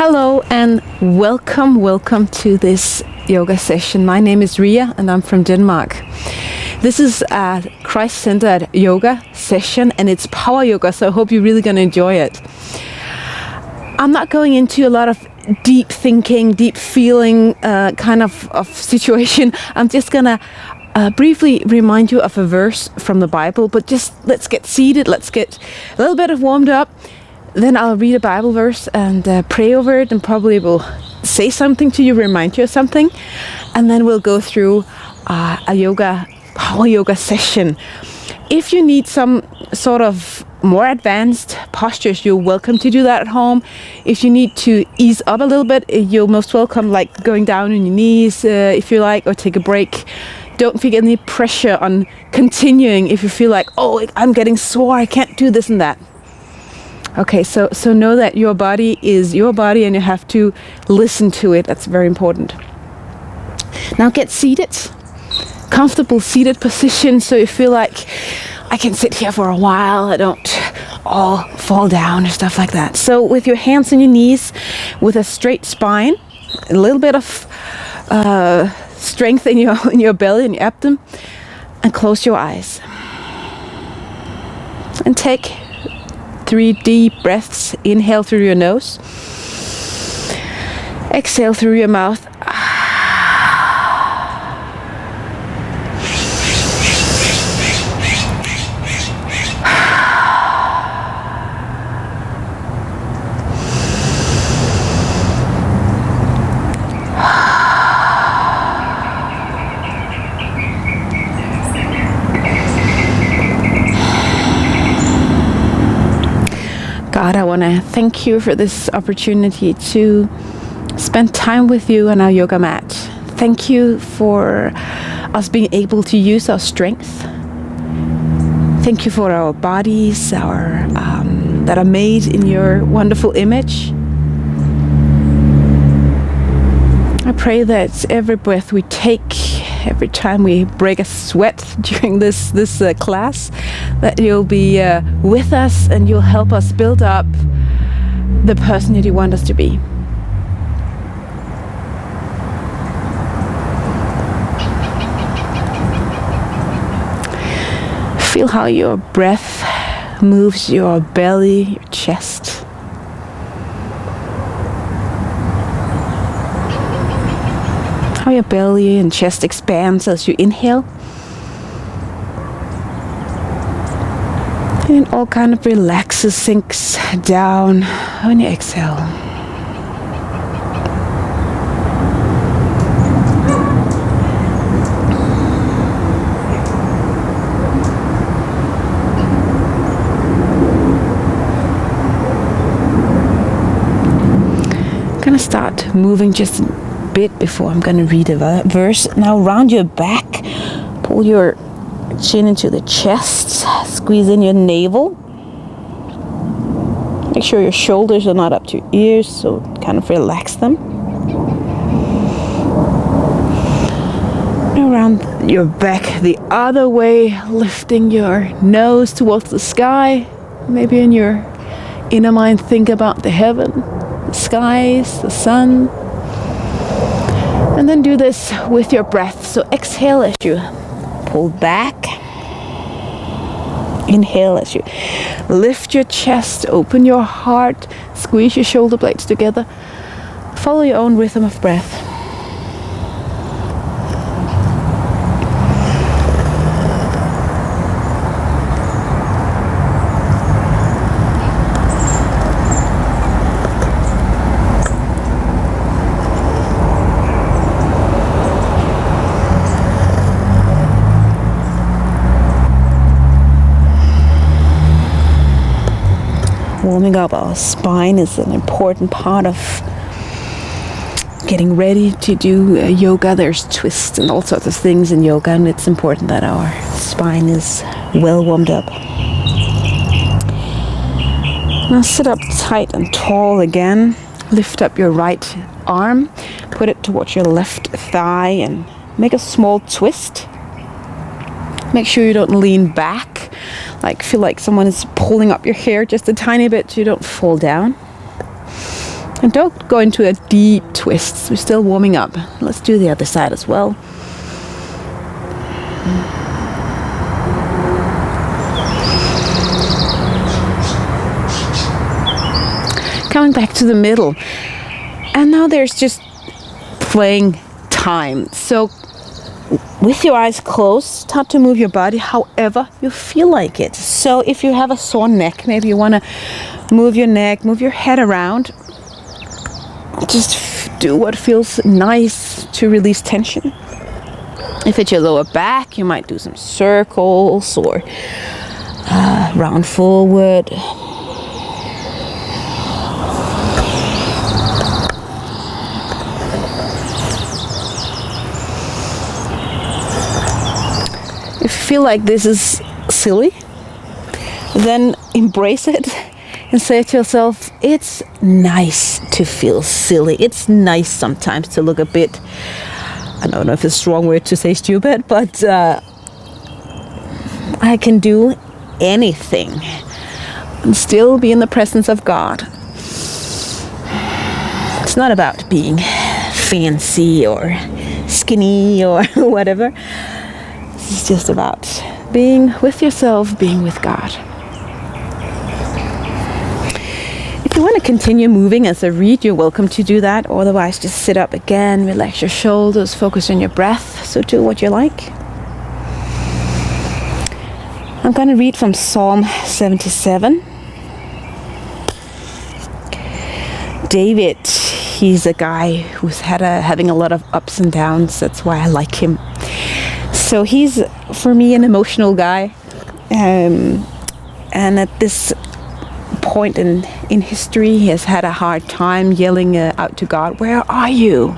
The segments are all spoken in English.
Hello and welcome to this yoga session. My name is Ria and I'm from Denmark. This is a Christ-centered yoga session and it's power yoga, so I hope you're really going to enjoy it. I'm not going into a lot of deep thinking, deep feeling kind of situation. I'm just going to briefly remind you of a verse from the Bible, but just let's get seated, let's get a little bit of warmed up. Then I'll read a Bible verse and pray over it, and probably will say something to you, remind you of something. And then we'll go through a power yoga session. If you need some sort of more advanced postures, you're welcome to do that at home. If you need to ease up a little bit, you're most welcome, like going down on your knees if you like, or take a break. Don't feel any pressure on continuing if you feel like, oh, I'm getting sore, I can't do this and that. Okay, so know that your body is your body and you have to listen to it. That's very important. Now get seated. Comfortable seated position so you feel like I can sit here for a while. I don't all fall down or stuff like that. So with your hands on your knees, with a straight spine, a little bit of strength in your belly and your abdomen, and close your eyes. And take 3 deep breaths. Inhale through your nose. Exhale through your mouth. God, I want to thank you for this opportunity to spend time with you on our yoga mat. Thank you for us being able to use our strength. Thank you for our bodies, that are made in your wonderful image. I pray that every breath we take, every time we break a sweat during this class, that you'll be with us and you'll help us build up the person that you want us to be. Feel how your breath moves your belly, your chest. How your belly and chest expands as you inhale. And it all kind of relaxes, sinks down when you exhale. I'm gonna start moving just a bit before I'm gonna read a verse. Now round your back, pull your chin into the chest, squeeze in your navel. Make sure your shoulders are not up to your ears, so kind of relax them. Around your back the other way, lifting your nose towards the sky. Maybe in your inner mind think about the heaven, the skies, the sun. And then do this with your breath. So exhale as you pull back. Inhale as you lift your chest, open your heart, squeeze your shoulder blades together. Follow your own rhythm of breath. Warming up our spine is an important part of getting ready to do yoga. There's twists and all sorts of things in yoga, and it's important that our spine is well warmed up. Now sit up tight and tall again. Lift up your right arm, put it towards your left thigh, and make a small twist. Make sure you don't lean back, like feel like someone is pulling up your hair just a tiny bit so you don't fall down. And don't go into a deep twist. We're still warming up. Let's do the other side as well. Coming back to the middle. And now there's just playing time. So with your eyes closed, start to move your body however you feel like it. So if you have a sore neck, maybe you want to move your neck, move your head around. Just do what feels nice to release tension. If it's your lower back, you might do some circles or round forward. If you feel like this is silly, then embrace it. And say to yourself, it's nice to feel silly. It's nice sometimes to look a bit, I don't know if it's a strong word to say stupid, but I can do anything and still be in the presence of God. It's not about being fancy or skinny or whatever. It's just about being with yourself, being with God. If you want to continue moving as I read, you're welcome to do that. Otherwise, just sit up again, relax your shoulders, focus on your breath. So do what you like. I'm going to read from Psalm 77. David, he's a guy who's having a lot of ups and downs. That's why I like him. So he's, for me, an emotional guy. And at this point in history, he has had a hard time yelling out to God, "Where are you?"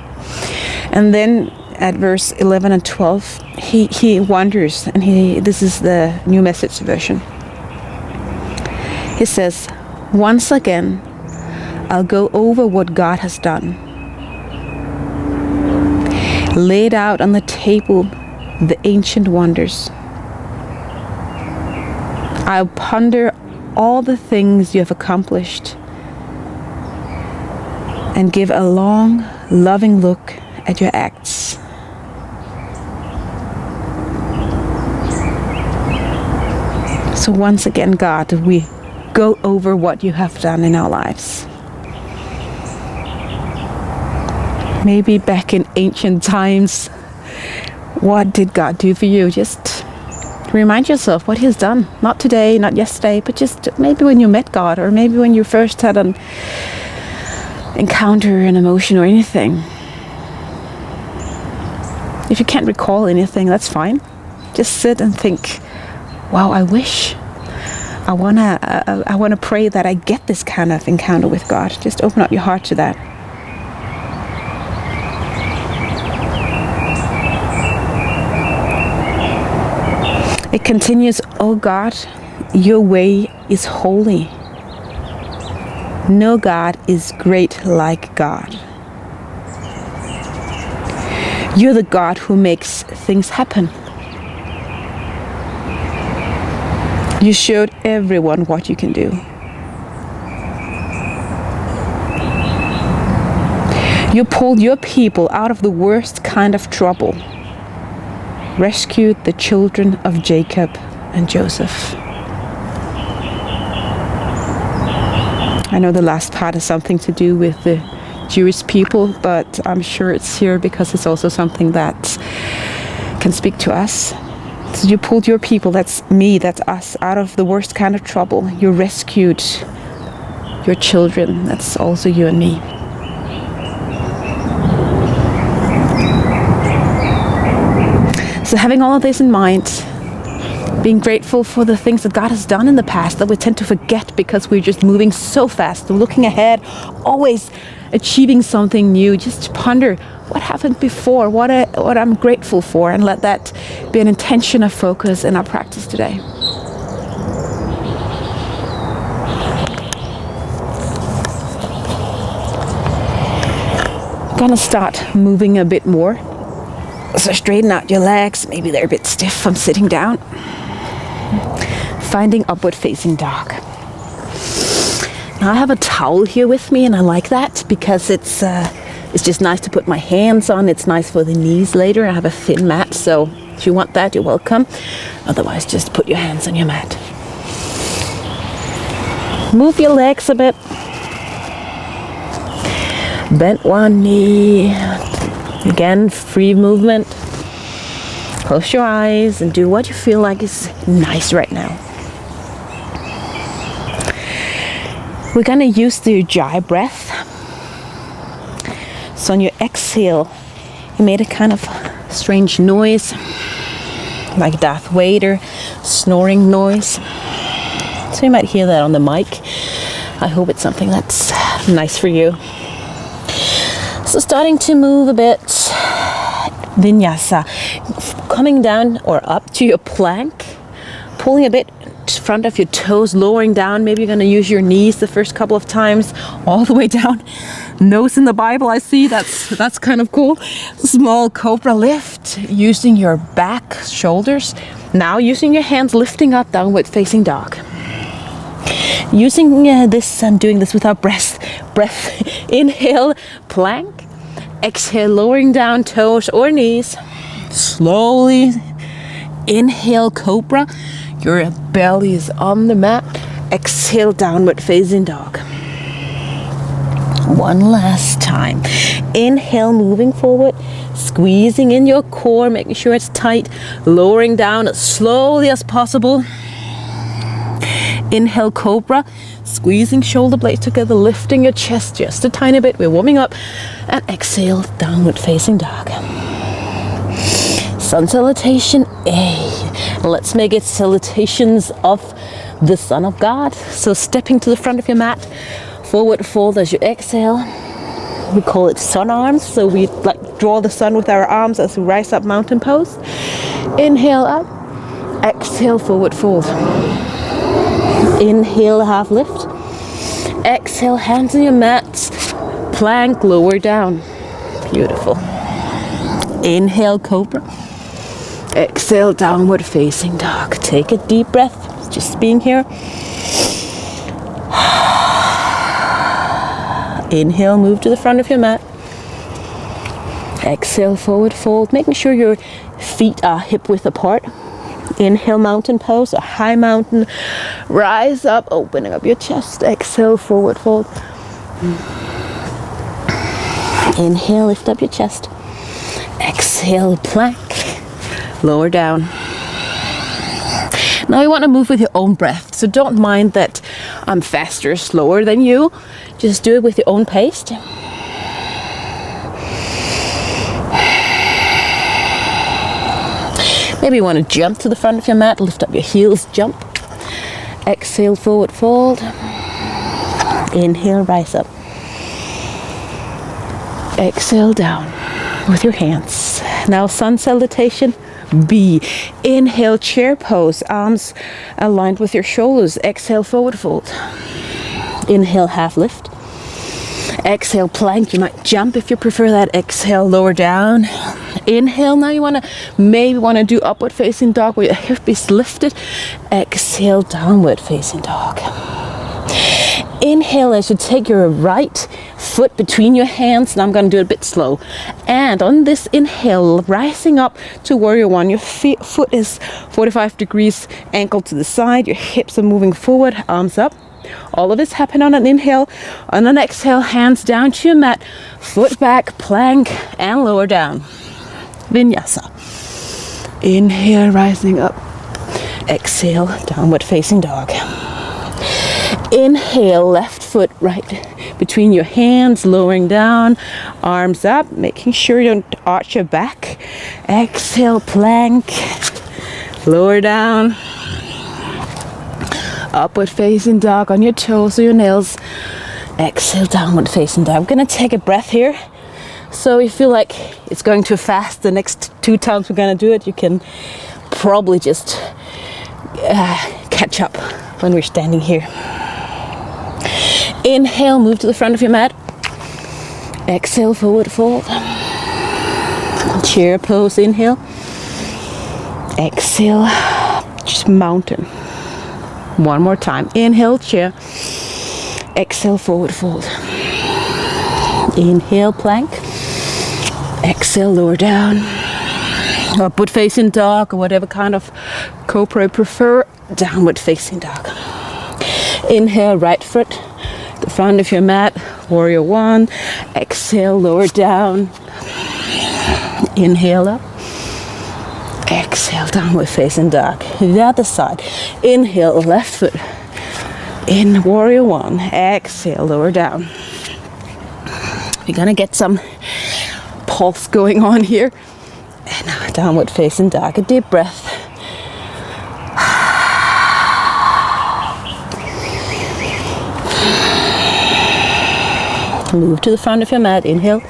And then at verse 11 and 12, he wonders, and this is the New Message version. He says, "Once again, I'll go over what God has done. Laid out on the table the ancient wonders. I'll ponder all the things you have accomplished and give a long, loving look at your acts." So once again, God, we go over what you have done in our lives. Maybe back in ancient times, what did God do for you? Just remind yourself what He's done. Not today, not yesterday, but just maybe when you met God, or maybe when you first had an encounter, an emotion, or anything. If you can't recall anything, that's fine. Just sit and think, wow, I wish. I wanna pray that I get this kind of encounter with God. Just open up your heart to that. It continues, "Oh God, your way is holy. No God is great like God. You're the God who makes things happen. You showed everyone what you can do. You pulled your people out of the worst kind of trouble. Rescued the children of Jacob and Joseph." I know the last part has something to do with the Jewish people, but I'm sure it's here because it's also something that can speak to us. So you pulled your people, that's me, that's us, out of the worst kind of trouble. You rescued your children, that's also you and me. So having all of this in mind, being grateful for the things that God has done in the past that we tend to forget because we're just moving so fast, looking ahead, always achieving something new. Just ponder what happened before, what I'm grateful for, and let that be an intention of focus in our practice today. I'm gonna start moving a bit more. So straighten out your legs, maybe they're a bit stiff from sitting down. Finding upward facing dog. Now I have a towel here with me, and I like that because it's just nice to put my hands on. It's nice for the knees later. I have a thin mat, so if you want that, you're welcome. Otherwise, just put your hands on your mat. Move your legs a bit. Bend one knee. Again, free movement. Close your eyes and do what you feel like is nice right now. We're gonna use the Ujjayi breath. So on your exhale, you made a kind of strange noise, like Darth Vader snoring noise. So you might hear that on the mic. I hope it's something that's nice for you. So starting to move a bit, Vinyasa, coming down or up to your plank, pulling a bit front of your toes, lowering down. Maybe you're going to use your knees the first couple of times, all the way down. Nose in the Bible, I see. That's kind of cool. Small cobra lift, using your back, shoulders. Now using your hands, lifting up, downward facing dog. Using this, I'm doing this without breath. Inhale, plank. Exhale, lowering down toes or knees. Slowly inhale, cobra. Your belly is on the mat. Exhale, downward facing dog. One last time. Inhale, moving forward. Squeezing in your core, making sure it's tight. Lowering down as slowly as possible. Inhale, cobra. Squeezing shoulder blades together, lifting your chest just a tiny bit. We're warming up. And exhale, downward facing dog. Sun salutation A. Let's make it salutations of the Son of God. So stepping to the front of your mat, forward fold as you exhale. We call it sun arms. So we like draw the sun with our arms as we rise up, mountain pose. Inhale up, exhale, forward fold. Inhale, half lift. Exhale, hands on your mats. Plank, lower down. Beautiful. Inhale, cobra. Exhale, downward facing dog. Take a deep breath, just being here. Inhale, move to the front of your mat. Exhale, forward fold, making sure your feet are hip width apart. Inhale, mountain pose, a high mountain. Rise up, opening up your chest. Exhale, forward fold. Inhale, lift up your chest. Exhale, plank. Lower down. Now you want to move with your own breath. So don't mind that I'm faster or slower than you. Just do it with your own pace. Maybe you want to jump to the front of your mat, lift up your heels, jump. Exhale, forward fold. Inhale, rise up. Exhale, down with your hands. Now sun salutation B. Inhale, chair pose, arms aligned with your shoulders. Exhale, forward fold. Inhale, half lift. Exhale, plank. You might jump if you prefer that. Exhale, lower down. Inhale, now you maybe want to do upward facing dog where your hip is lifted. Exhale, downward facing dog. Inhale as you take your right foot between your hands. Now I'm going to do it a bit slow. And on this inhale, rising up to warrior one, your foot is 45 degrees ankle to the side. Your hips are moving forward, arms up. All of this happen on an inhale. On an exhale, hands down to your mat, foot back, plank, and lower down. Vinyasa. Inhale, rising up. Exhale, downward facing dog. Inhale, left foot right between your hands, lowering down, arms up, making sure you don't arch your back. Exhale, plank, lower down. Upward facing dog on your toes or your nails. Exhale, downward facing dog. I'm gonna take a breath here. So if you feel like it's going too fast the next 2 times we're gonna do it, you can probably just catch up when we're standing here. Inhale, move to the front of your mat. Exhale, forward fold. Chair pose, inhale. Exhale, just mountain. One more time. Inhale, chair. Exhale, forward fold. Inhale, plank. Exhale, lower down. Upward facing dog, or whatever kind of cobra you prefer. Downward facing dog. Inhale, right foot, the front of your mat. Warrior one. Exhale, lower down. Inhale up. Exhale, downward facing dog. The other side. Inhale, left foot. In warrior one. Exhale, lower down. We're gonna get some pulse going on here. And now downward facing dog. A deep breath. Move to the front of your mat. Inhale.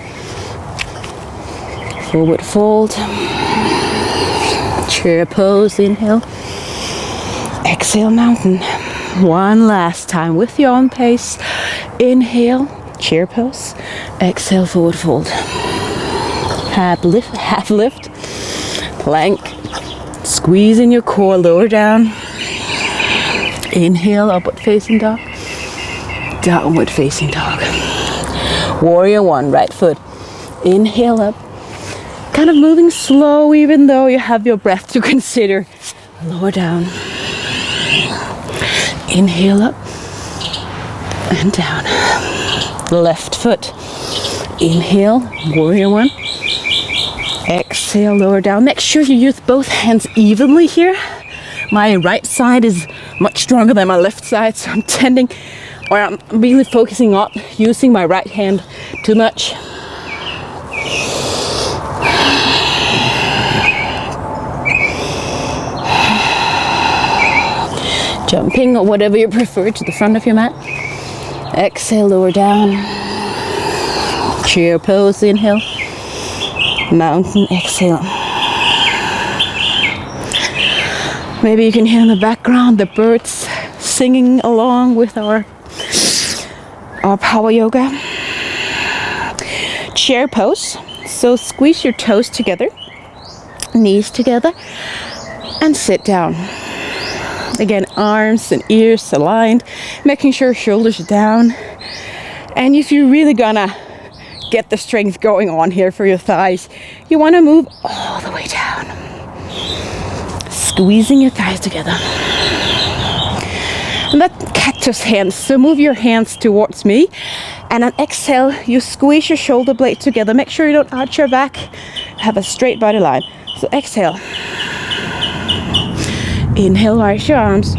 Forward fold. Chair pose. Inhale. Exhale, mountain. One last time with your own pace. Inhale, chair pose. Exhale, forward fold. Half lift. Plank. Squeeze in your core, lower down. Inhale, upward facing dog. Downward facing dog. Warrior one, right foot. Inhale up. Kind of moving slow even though you have your breath to consider. Lower down. Inhale up. And down. Left foot. Inhale, warrior one. Exhale, lower down. Make sure you use both hands evenly here. My right side is much stronger than my left side, so I'm really focusing on using my right hand too much. Jumping or whatever you prefer to the front of your mat. Exhale, lower down. Chair pose, inhale. Mountain, exhale. Maybe you can hear in the background the birds singing along with our power yoga. Chair pose. So squeeze your toes together, knees together, and sit down. Again, arms and ears aligned, making sure shoulders are down. And if you're really gonna get the strength going on here for your thighs, you want to move all the way down, squeezing your thighs together. And that cactus hands, so move your hands towards me, and on exhale you squeeze your shoulder blade together. Make sure you don't arch your back, have a straight body line. So exhale. Inhale, raise your arms.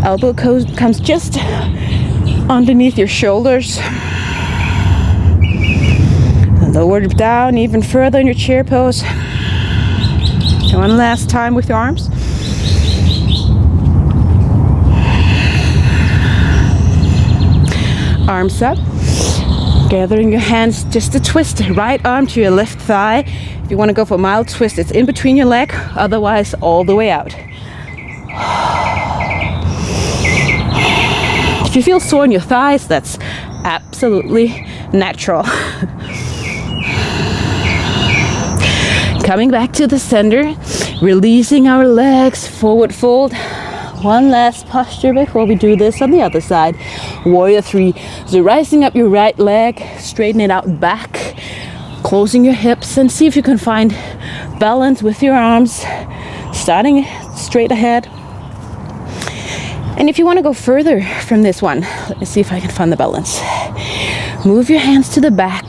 Elbow comes just underneath your shoulders. Lower down even further in your chair pose. One last time with your arms. Arms up. Gathering your hands, just a twist. Right arm to your left thigh. If you want to go for a mild twist, it's in between your leg. Otherwise, all the way out. If you feel sore in your thighs, that's absolutely natural. Coming back to the center, releasing our legs, forward fold. One last posture before we do this on the other side. Warrior three. So rising up your right leg, straighten it out back, closing your hips, and see if you can find balance with your arms, starting straight ahead. And if you want to go further from this one, let me see if I can find the balance. Move your hands to the back,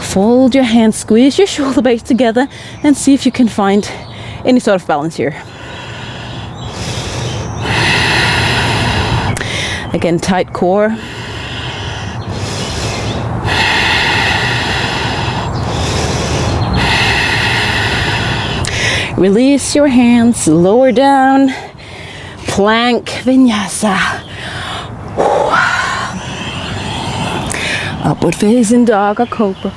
fold your hands, squeeze your shoulder blades together, and see if you can find any sort of balance here. Again, tight core. Release your hands, lower down. Plank Vinyasa. Upward facing dog or cobra.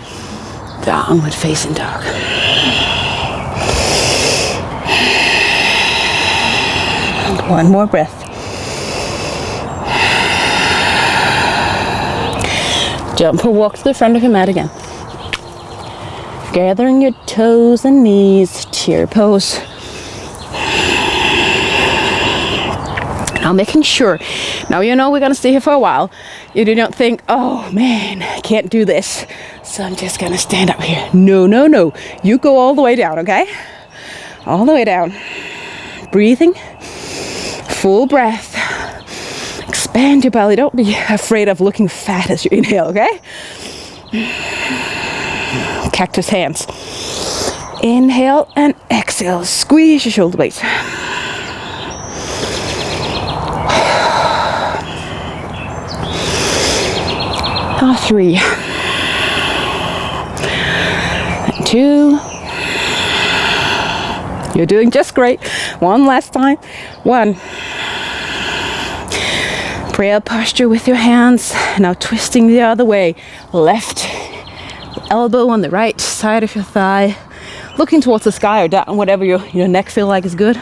Downward facing dog. And one more breath. Jump or walk to the front of your mat again. Gathering your toes and knees, chair pose. Now making sure, now you know we're gonna stay here for a while. You do not think, oh man, I can't do this, so I'm just gonna stand up here. No, no, no. You go all the way down, okay? All the way down. Breathing. Full breath. Expand your belly. Don't be afraid of looking fat as you inhale, okay? Cactus hands. Inhale and exhale. Squeeze your shoulder blades. 3, 2. You're doing just great. One last time. 1. Prayer posture with your hands. Now twisting the other way. Left elbow on the right side of your thigh. Looking towards the sky or down, whatever your neck feel like is good.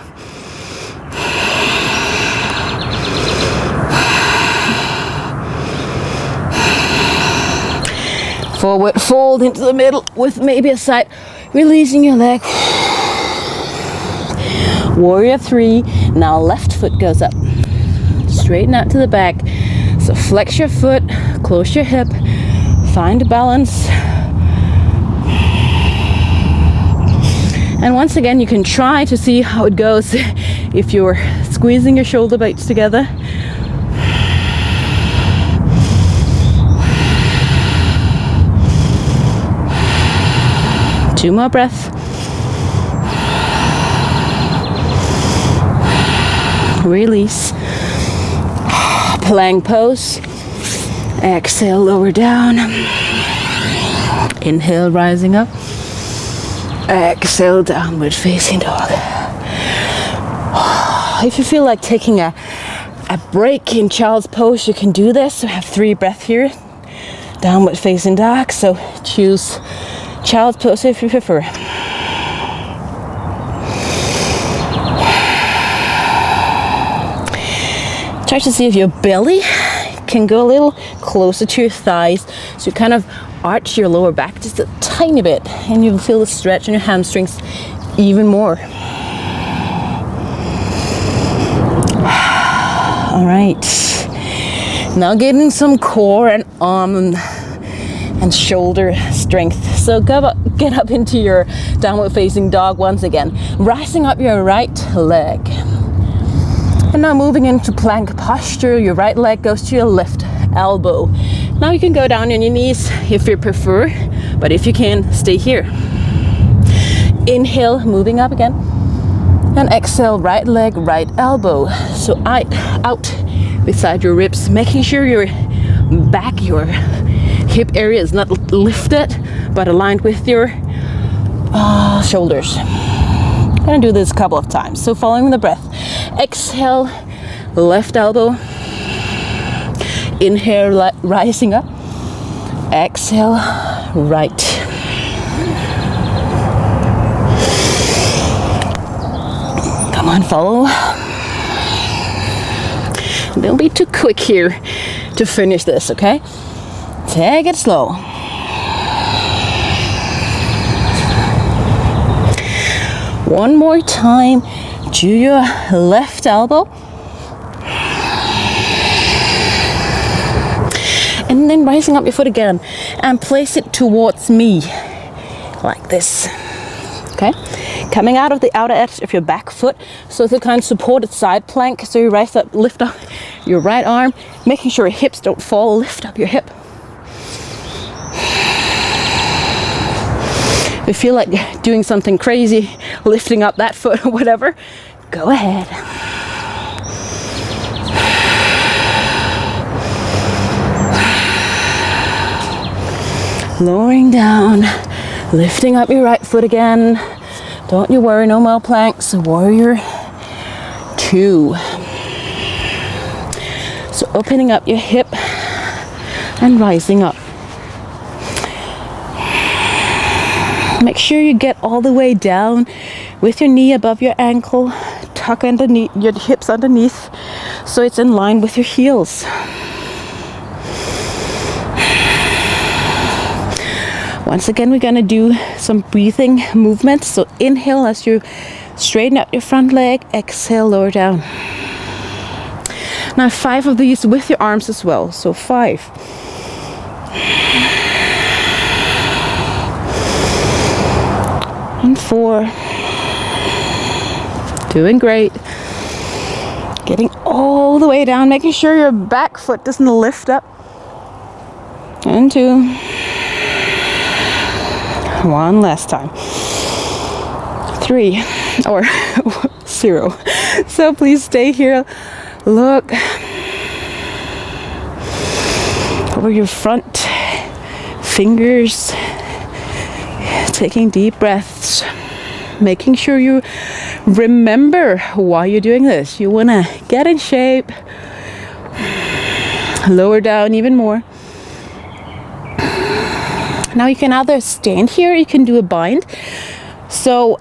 Forward fold into the middle with maybe a side. Releasing your leg. Warrior 3. Now left foot goes up. Straighten out to the back. So flex your foot, close your hip, find a balance. And once again, you can try to see how it goes if you're squeezing your shoulder blades together. Two more breaths. Release. Plank pose. Exhale, lower down. Inhale, rising up. Exhale, downward facing dog. If you feel like taking a break in child's pose, you can do this. So have 3 breaths here. Downward facing dog. So choose child's pose if you prefer. Try to see if your belly can go a little closer to your thighs. So you kind of arch your lower back just a tiny bit and you'll feel the stretch in your hamstrings even more. All right. Now getting some core and arm and shoulder strength. So get up into your downward facing dog once again. Rising up your right leg. And now moving into plank posture. Your right leg goes to your left elbow. Now you can go down on your knees if you prefer, but if you can, stay here. Inhale, moving up again. And exhale, right leg, right elbow. So out beside your ribs, making sure your back, your hip area is not lifted, but aligned with your shoulders. I'm gonna do this a couple of times. So following the breath, exhale, left elbow. Inhale, rising up. Exhale, right. Come on, follow. Don't be too quick here to finish this, okay? Take it slow. One more time to your left elbow. And then rising up your foot again and place it towards me like this. Okay? Coming out of the outer edge of your back foot, so it's a kind of supported side plank. So you rise up, lift up your right arm, making sure your hips don't fall, lift up your hip. If you feel like doing something crazy, lifting up that foot or whatever, go ahead. Lowering down, lifting up your right foot again. Don't you worry, no more planks. Warrior 2. So opening up your hip and rising up. Make sure you get all the way down with your knee above your ankle. Tuck underneath your hips underneath so it's in line with your heels. Once again, we're going to do some breathing movements. So inhale as you straighten out your front leg. Exhale, lower down. Now 5 of these with your arms as well. So 5. And 4. Doing great. Getting all the way down, making sure your back foot doesn't lift up. And 2. 1 last time. 3 or 0. So please stay here. Look over your front fingers, taking deep breaths, making sure you remember why you're doing this. You want to get in shape, lower down even more. Now you can either stand here, you can do a bind. So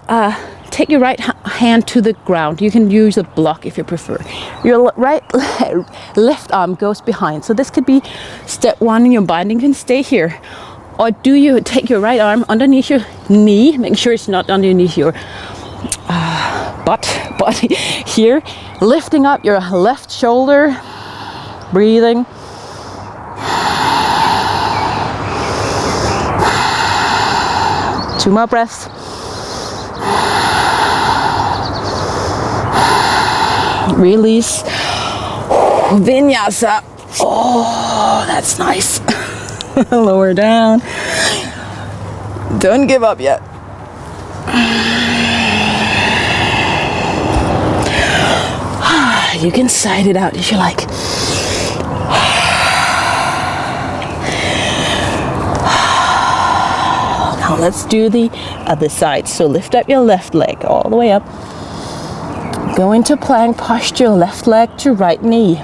take your right hand to the ground. You can use a block if you prefer. Your left arm goes behind. So this could be step 1 in your binding. You can stay here. Or do you take your right arm underneath your knee, make sure it's not underneath your butt here, lifting up your left shoulder, breathing. Two more breaths. Release. Vinyasa. Oh, that's nice. Lower down. Don't give up yet. You can side it out if you like. Now let's do the other side. So lift up your left leg all the way up. Go into plank posture, left leg to right knee.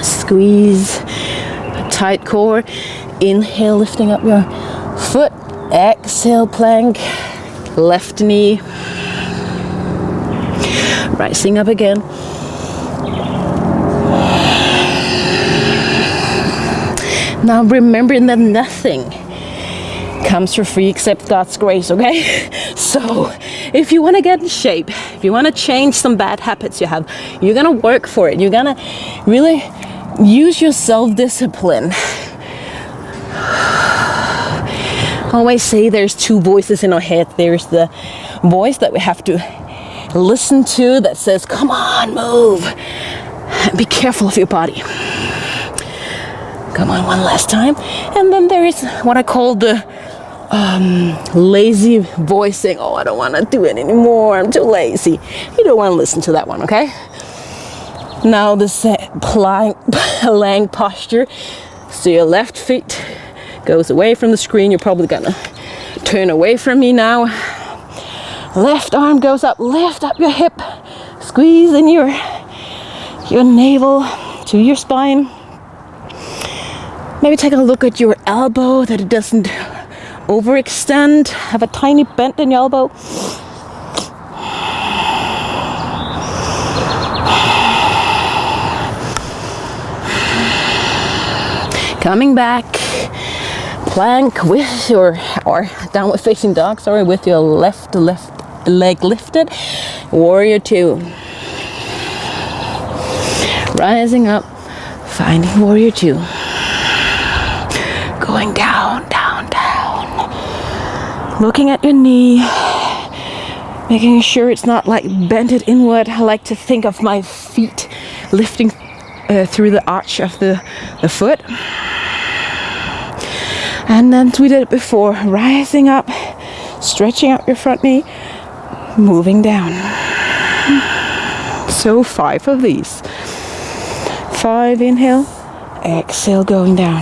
Squeeze, tight core. Inhale, lifting up your foot. Exhale, plank, left knee. Rising up again. Now remembering that nothing comes for free except God's grace, okay? So if you want to get in shape, if you want to change some bad habits you have, you're going to work for it. You're going to really use your self-discipline. I always say there's 2 voices in our head. There's the voice that we have to listen to that says, come on, move. Be careful of your body. Come on, one last time. And then there is what I call the lazy voice saying, oh, I don't want to do it anymore. I'm too lazy. You don't want to listen to that one, okay? Now this plank posture. So your left foot goes away from the screen. You're probably gonna turn away from me now. Left arm goes up. Lift up your hip. Squeeze in your navel to your spine. Maybe take a look at your elbow, that it doesn't overextend. Have a tiny bend in your elbow. Coming back, plank with your, or downward facing dog, sorry, with your left leg lifted. Warrior 2. Rising up, finding warrior 2. Going down, down, down. Looking at your knee, making sure it's not like bended inward. I like to think of my feet lifting through the arch of the foot. And then we did it before, rising up, stretching out your front knee, moving down. So 5 of these. 5, inhale, exhale, going down.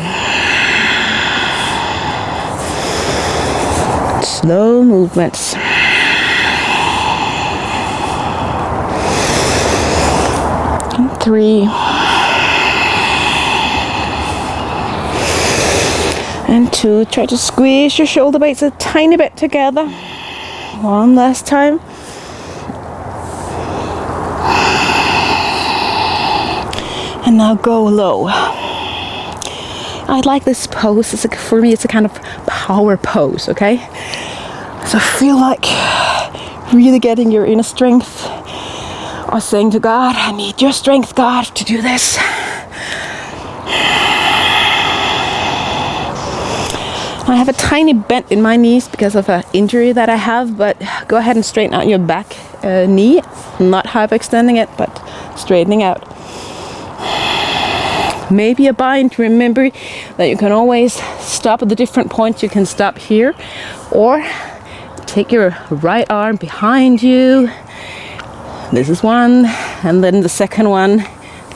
Slow movements. And 3. And 2. Try to squeeze your shoulder blades a tiny bit together. 1 last time. And now go low. I like this pose. For me, it's a kind of power pose, okay? So feel like really getting your inner strength. I was saying to God, I need your strength, God, to do this. I have a tiny bend in my knees because of an injury that I have, but go ahead and straighten out your back knee. Not hyperextending it, but straightening out. Maybe a bind. Remember that you can always stop at the different points. You can stop here, or take your right arm behind you. This is one, and then the second one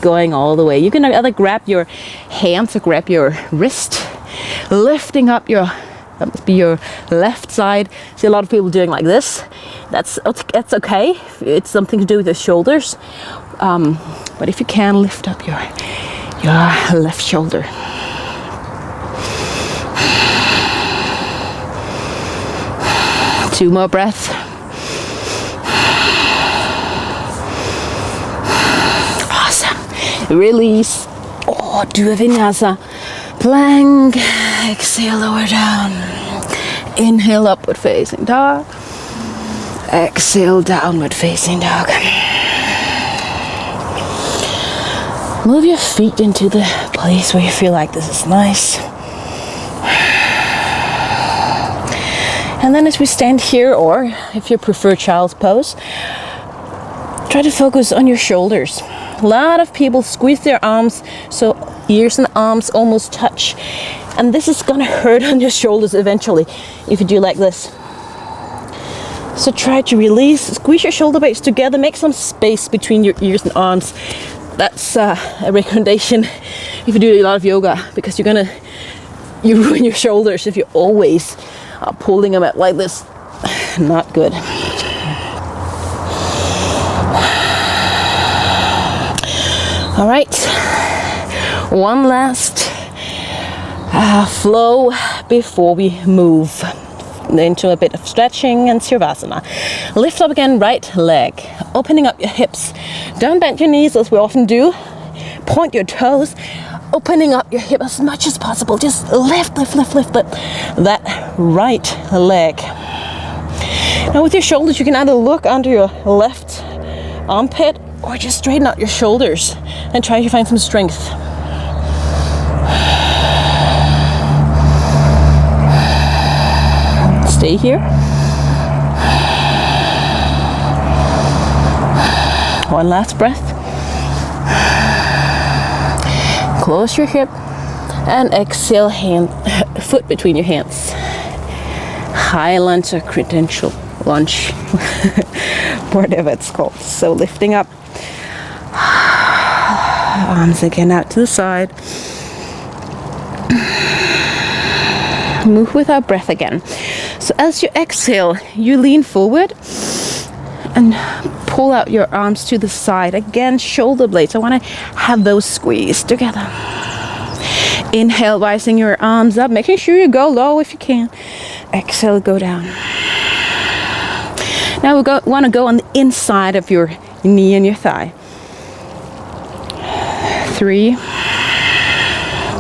going all the way. You can either grab your hands or grab your wrist, lifting up that must be your left side. See a lot of people doing like this. That's okay. It's something to do with your shoulders. But if you can, lift up your left shoulder. Two more breaths. Awesome. Release. Oh, do a vinyasa. Plank. Exhale, lower down. Inhale, upward facing dog. Exhale, downward facing dog. Move your feet into the place where you feel like this is nice. And then as we stand here, or if you prefer child's pose, try to focus on your shoulders. A lot of people squeeze their arms so ears and arms almost touch. And this is gonna hurt on your shoulders eventually if you do like this. So try to release, squeeze your shoulder blades together, make some space between your ears and arms. That's a recommendation if you do a lot of yoga, because you ruin your shoulders if you always are pulling them out like this. Not good. All right, one last flow before we move into a bit of stretching and Sirvasana. Lift up again, right leg, opening up your hips. Don't bend your knees as we often do. Point your toes, opening up your hip as much as possible. Just lift that right leg. Now with your shoulders, you can either look under your left armpit or just straighten out your shoulders and try to find some strength. Stay here. One last breath. Close your hip and exhale, foot between your hands. High lunge or credential lunge, whatever it's called. So lifting up, arms again out to the side. Move with our breath again. So as you exhale, you lean forward and pull out your arms to the side. Again, shoulder blades. I want to have those squeezed together. Inhale, rising your arms up, making sure you go low if you can. Exhale, go down. Now we want to go on the inside of your knee and your thigh. 3,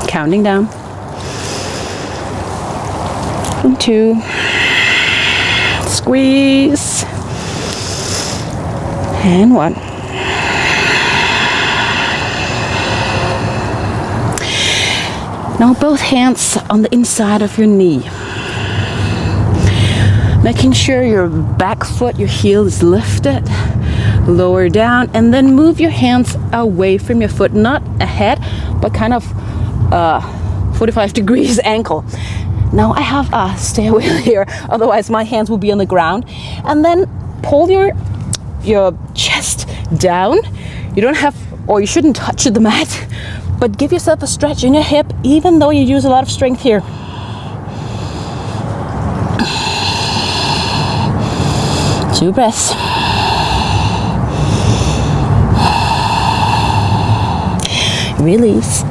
counting down. 2, squeeze, and 1. Now both hands on the inside of your knee, making sure your back foot, your heel is lifted, lower down, and then move your hands away from your foot, not ahead, but kind of 45 degrees ankle. Now I have a stair wheel here, otherwise my hands will be on the ground. And then pull your chest down. You don't have, or you shouldn't touch the mat, but give yourself a stretch in your hip, even though you use a lot of strength here. Two breaths. Release.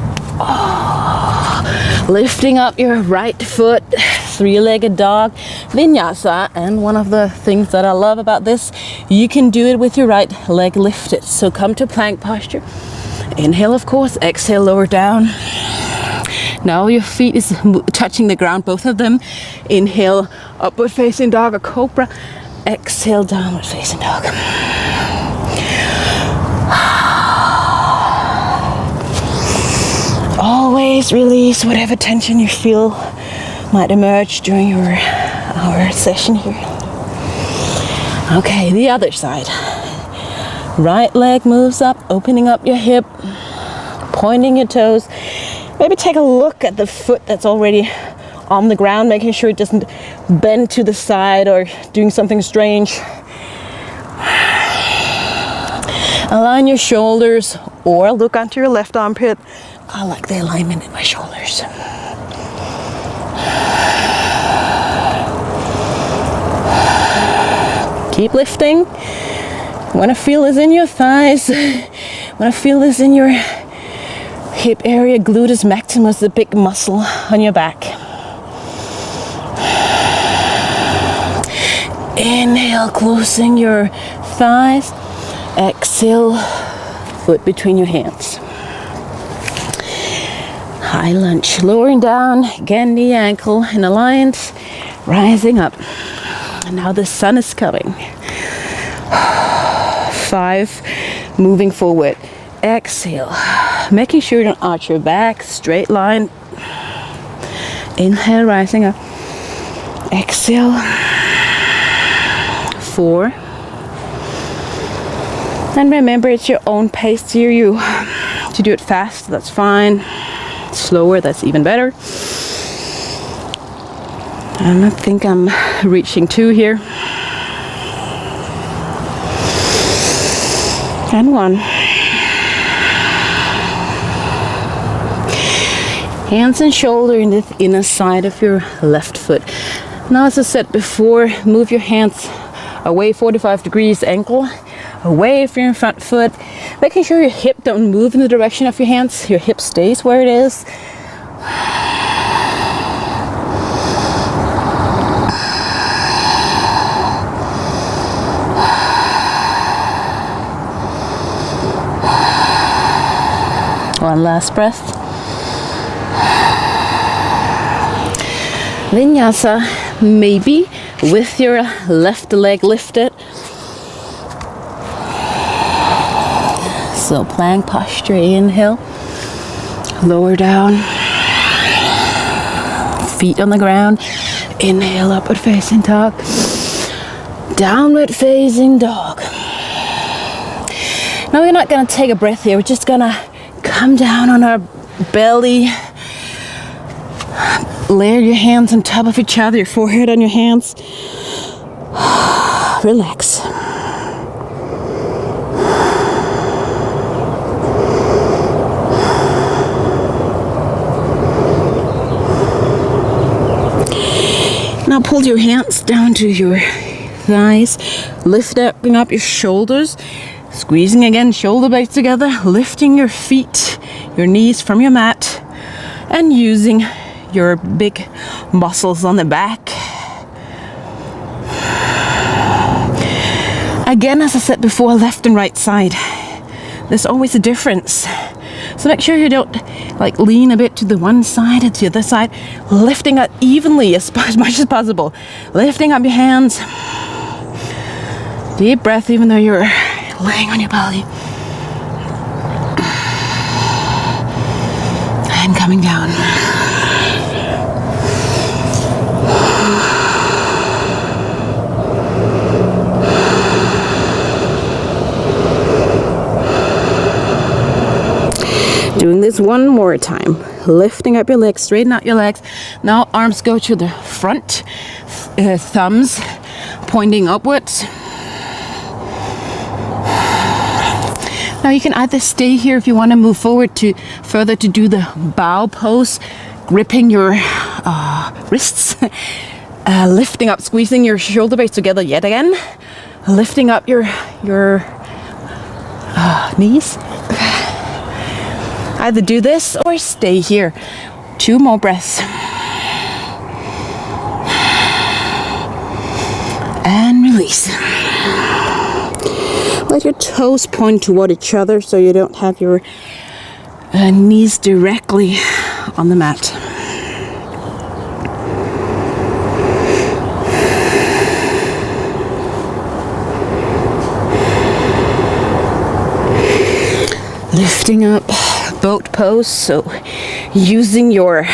Lifting up your right foot, 3-legged dog vinyasa. And one of the things that I love about this, you can do it with your right leg lifted. So come to plank posture. Inhale, of course. Exhale, lower down. Now your feet is touching the ground, both of them. Inhale, upward facing dog or cobra. Exhale, downward facing dog. always release whatever tension you feel might emerge during our session here. Okay, the other side. Right leg moves up, opening up your hip, pointing your toes. Maybe take a look at the foot that's already on the ground, making sure it doesn't bend to the side or doing something strange. Align your shoulders or look onto your left armpit. I like the alignment in my shoulders. Keep lifting. Want to feel this in your thighs. Want to feel this in your hip area. Gluteus maximus, the big muscle on your back. Inhale, closing your thighs. Exhale, foot between your hands. High lunge, lowering down, again knee ankle in alliance, rising up. And now the sun is coming. 5, moving forward. Exhale, making sure you don't arch your back, straight line. Inhale, rising up. Exhale. 4. And remember, it's your own pace here. You to do it fast, that's fine. Slower, that's even better. And I think I'm reaching 2 here. And 1. Hands and shoulder in the inner side of your left foot. Now, as I said before, move your hands away 45 degrees, ankle away from your front foot, making sure your hip don't move in the direction of your hands. Your hip stays where it is. One last breath. Vinyasa, maybe with your left leg lifted. So plank posture, inhale, lower down, feet on the ground, inhale, upward facing dog, downward facing dog. Now we're not going to take a breath here, we're just going to come down on our belly, layer your hands on top of each other, your forehead on your hands, relax. Now pull your hands down to your thighs, lifting up your shoulders, squeezing again, shoulder blades together, lifting your feet, your knees from your mat, and using your big muscles on the back. Again, as I said before, left and right side. There's always a difference. So make sure you don't lean a bit to the one side or to the other side, lifting up evenly as much as possible. Lifting up your hands. Deep breath even though you're laying on your belly. And coming down. Doing this one more time. Lifting up your legs, straighten out your legs. Now arms go to the front, thumbs pointing upwards. Now you can either stay here if you want to move forward to further to do the bow pose, gripping your wrists, lifting up, squeezing your shoulder blades together yet again, lifting up your knees. Either do this or stay here. 2 more breaths. And release. Let your toes point toward each other so you don't have your knees directly on the mat. Lifting up, boat pose, so using your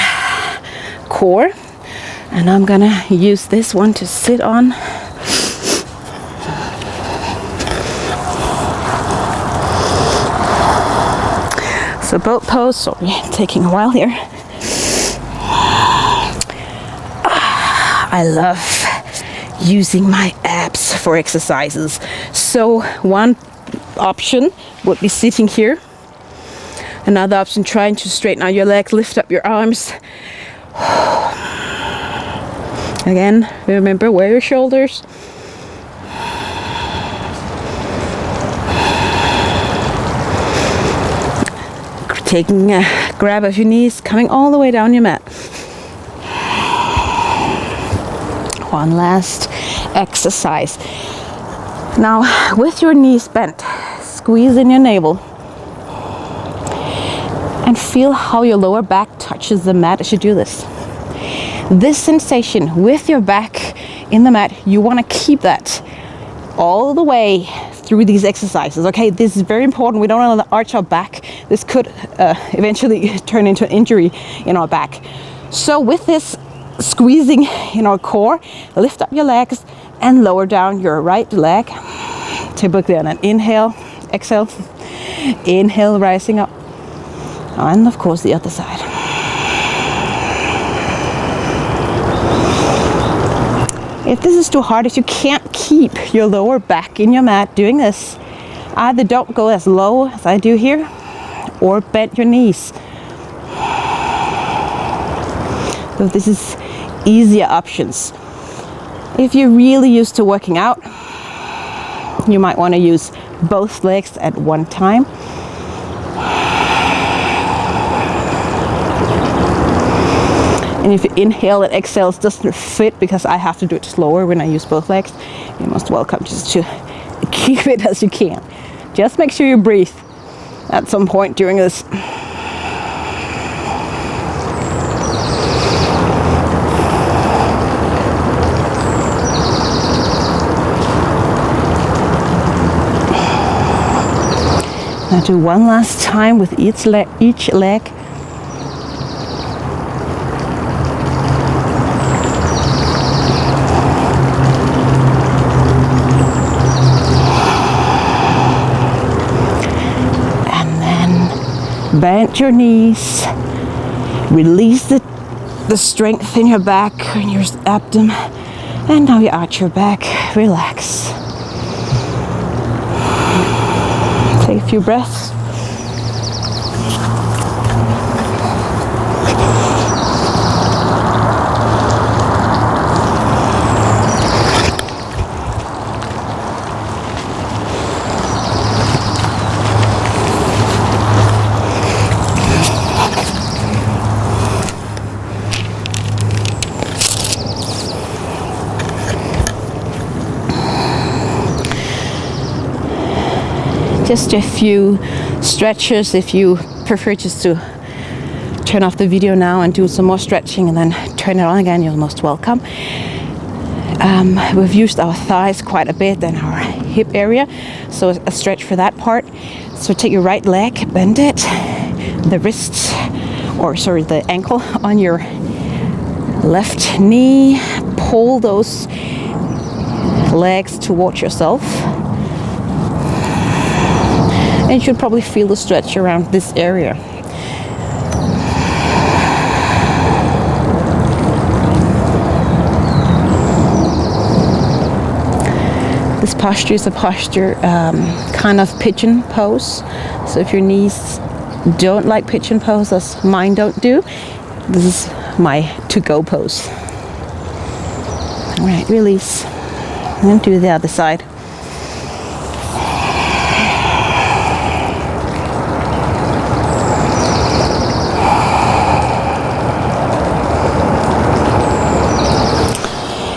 core. And I'm gonna use this one to sit on. So boat pose, sorry, taking a while here. I love using my abs for exercises. So one option would be sitting here. Another option, trying to straighten out your legs, lift up your arms. Again, remember, wear your shoulders. Taking a grab of your knees, coming all the way down your mat. One last exercise. Now, with your knees bent, squeeze in your navel and feel how your lower back touches the mat as you do this. This sensation with your back in the mat, you want to keep that all the way through these exercises. Okay, this is very important. We don't want to arch our back. This could eventually turn into an injury in our back. So with this squeezing in our core, lift up your legs and lower down your right leg. Typically on an inhale, exhale, inhale, rising up, and of course the other side. If this is too hard, if you can't keep your lower back in your mat doing this, either don't go as low as I do here or bend your knees. So this is easier options. If you're really used to working out, you might want to use both legs at one time. And if you inhale and exhale, it doesn't fit because I have to do it slower when I use both legs. You're most welcome just to keep it as you can. Just make sure you breathe at some point during this. Now do one last time with each leg. Bend your knees, release the strength in your back and your abdomen, and now you arch your back, relax. Take a few breaths. Just a few stretches. If you prefer just to turn off the video now and do some more stretching and then turn it on again, you're most welcome. We've used our thighs quite a bit and our hip area, so a stretch for that part. So take your right leg, bend it, the wrist, the ankle on your left knee, pull those legs towards yourself. And you should probably feel the stretch around this area. This posture is a posture kind of pigeon pose. So if your knees don't like pigeon pose, as mine don't do, this is my to-go pose. All right, release. And then do the other side.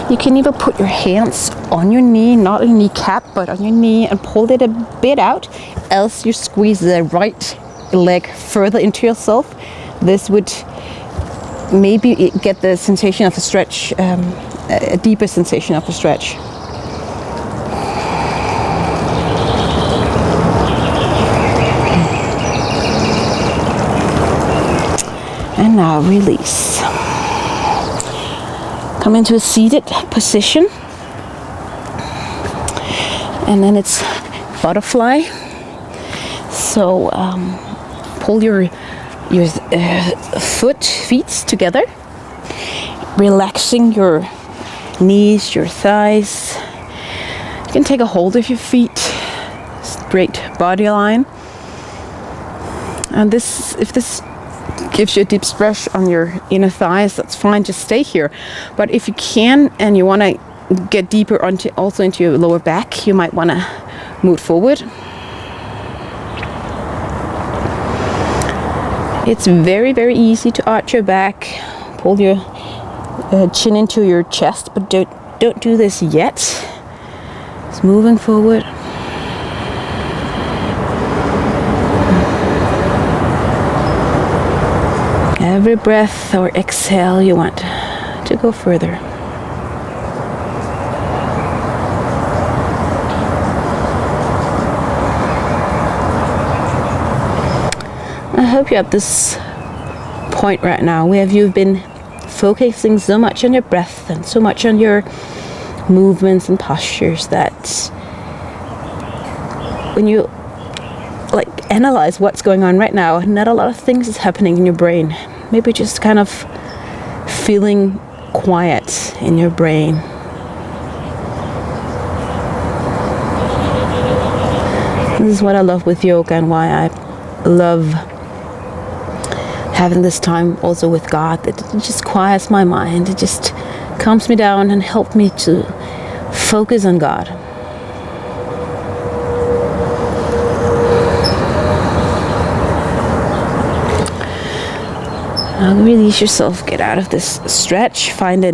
You can even put your hands on your knee, not on your kneecap, but on your knee, and pull it a bit out, else you squeeze the right leg further into yourself. This would maybe get the sensation of a stretch, a deeper sensation of a stretch. And now release. Come into a seated position. And then it's butterfly. So pull your feet together, relaxing your knees, your thighs. You can take a hold of your feet, straight body line. And if this gives you a deep stretch on your inner thighs, that's fine, just stay here. But if you can and you want to get deeper also into your lower back, you might want to move forward. It's very, very easy to arch your back, pull your chin into your chest, but don't do this yet. It's moving forward. Every breath or exhale, you want to go further. I hope you're at this point right now where you've been focusing so much on your breath and so much on your movements and postures that when you analyze what's going on right now, not a lot of things is happening in your brain. Maybe just kind of feeling quiet in your brain. This is what I love with yoga and why I love having this time also with God. It just quiets my mind. It just calms me down and helps me to focus on God. Now release yourself, get out of this stretch, find a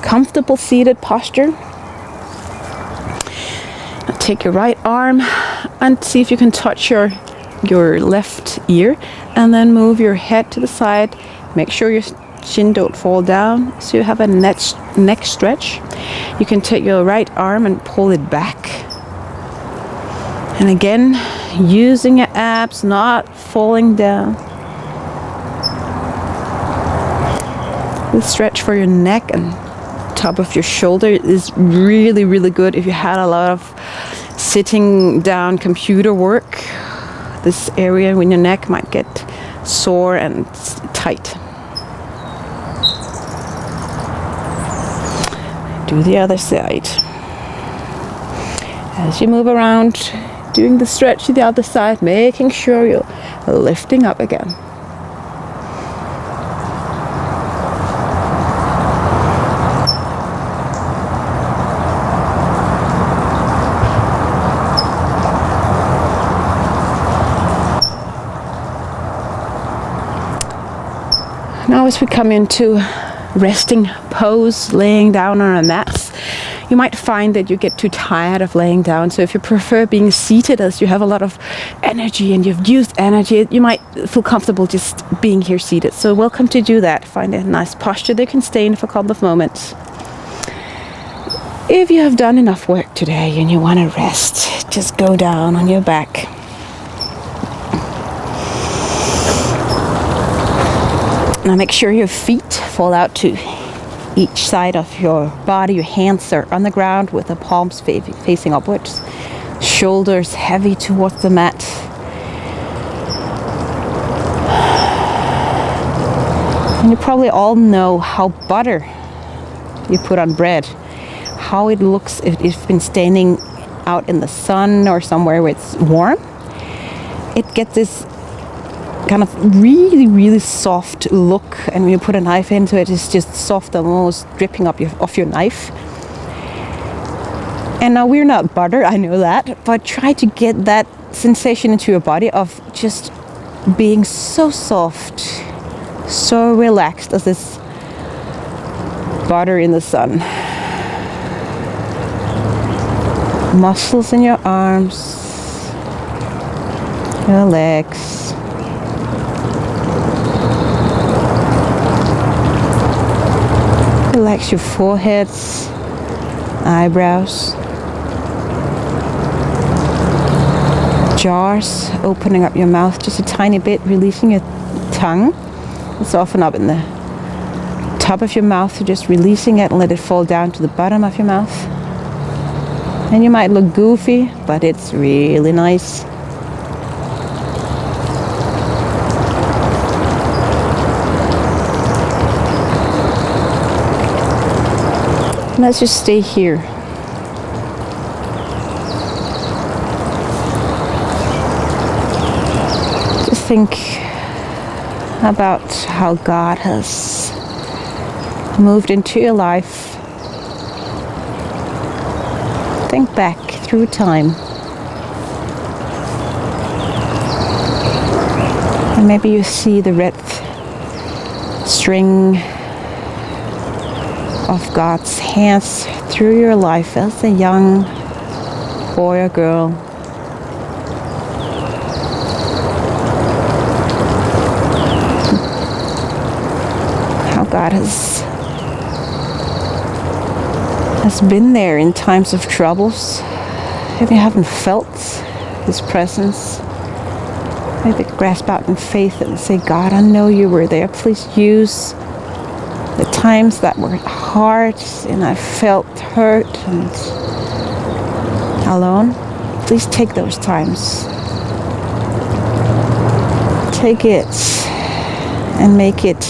comfortable seated posture. Now take your right arm and see if you can touch your left ear, and then move your head to the side. Make sure your chin don't fall down, so you have a neck stretch. You can take your right arm and pull it back. And again, using your abs, not falling down. The stretch for your neck and top of your shoulder is really, really good if you had a lot of sitting down computer work. This area in your neck might get sore and tight. Do the other side. As you move around, doing the stretch to the other side, making sure you're lifting up again. Now as we come into resting pose, laying down on a mat, you might find that you get too tired of laying down. So if you prefer being seated, as you have a lot of energy and you've used energy, you might feel comfortable just being here seated. So welcome to do that. Find a nice posture that you can stay in for a couple of moments. If you have done enough work today and you want to rest, just go down on your back. Now make sure your feet fall out to each side of your body. Your hands are on the ground with the palms facing upwards. Shoulders heavy towards the mat. And you probably all know how butter you put on bread, how it looks if it's been standing out in the sun or somewhere where it's warm. It gets this kind of really, really soft look, and when you put a knife into it, it's just soft, almost dripping off your knife. And now we're not butter, I know that, but try to get that sensation into your body of just being so soft, so relaxed as this butter in the sun. Muscles in your arms, your legs. Relax your foreheads, eyebrows, jaws, opening up your mouth just a tiny bit, releasing your tongue, It's often up in the top of your mouth, so just releasing it and let it fall down to the bottom of your mouth. And you might look goofy, but it's really nice. Let's just stay here. Just think about how God has moved into your life. Think back through time. And maybe you see the red string of God's hands through your life as a young boy or girl. How God has been there in times of troubles. If you haven't felt His presence, maybe grasp out in faith and say, God, I know you were there. Please use the times that were hard and I felt hurt and alone. Please take those times. Take it and make it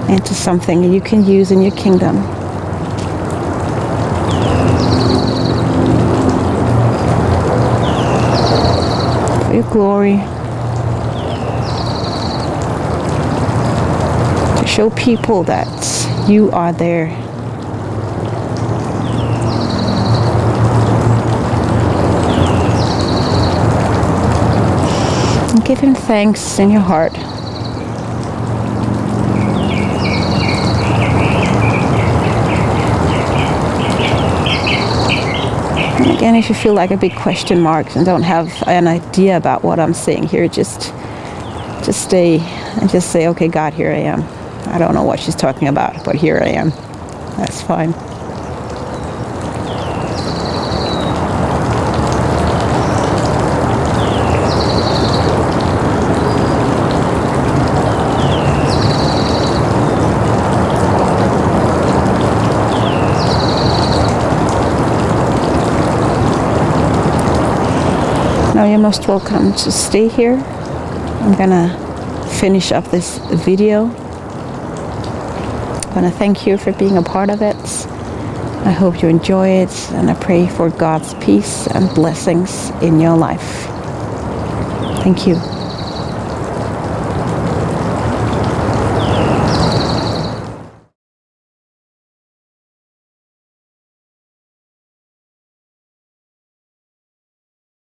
into something you can use in your kingdom. For your glory. Show people that you are there. And give Him thanks in your heart. And again, if you feel like a big question mark and don't have an idea about what I'm saying here, just stay and just say, okay, God, here I am. I don't know what she's talking about, but here I am. That's fine. Now you're most welcome to stay here. I'm gonna finish up this video. I want to thank you for being a part of it. I hope you enjoy it, and I pray for God's peace and blessings in your life. Thank you.